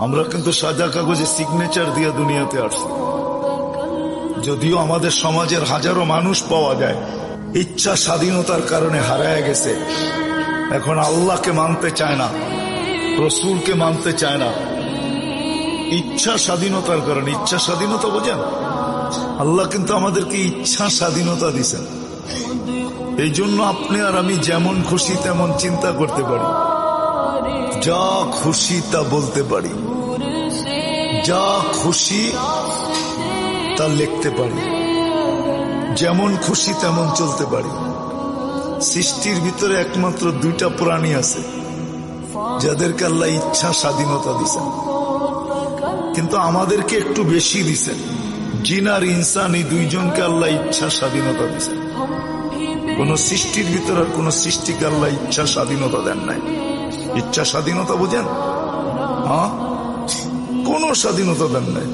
আমরা কিন্তু সাদা কাগজে সিগনেচার দিয়ে দুনিয়াতে আসছি। যদিও আমাদের সমাজের হাজারো মানুষ পাওয়া যায় ইচ্ছা স্বাধীনতার কারণে হারায় গেছে, এখন আল্লাহকে মানতে চায় না, রসুলকে মানতে চায় না, ইচ্ছা স্বাধীনতার কারণে। ইচ্ছা স্বাধীনতা বোঝেন? আল্লাহ কিন্তু আমাদেরকে ইচ্ছা স্বাধীনতা দিছেন। এই জন্য আপনি আর আমি যেমন খুশি তেমন চিন্তা করতে পারি, যা খুশি তা বলতে পারি, যা খুশি তা লিখতে পারি, যেমন খুশি তেমন চলতে পারি। সৃষ্টির ভিতরে একমাত্র দুইটা প্রাণী আছে যাদেরকে আল্লাহ ইচ্ছা স্বাধীনতা দিছেন, কিন্তু আমাদেরকে একটু বেশি দিছেন। জিন আর ইনসান, এই দুইজনকে আল্লাহ ইচ্ছা স্বাধীনতা দিছেন। কোন সৃষ্টির ভিতরে আর কোন সৃষ্টিকে আল্লাহ ইচ্ছা স্বাধীনতা দেন নাই। ইচ্ছা স্বাধীনতা বোঝেন? হ্যাঁ, কোন স্বাধীনতা দেন নাই।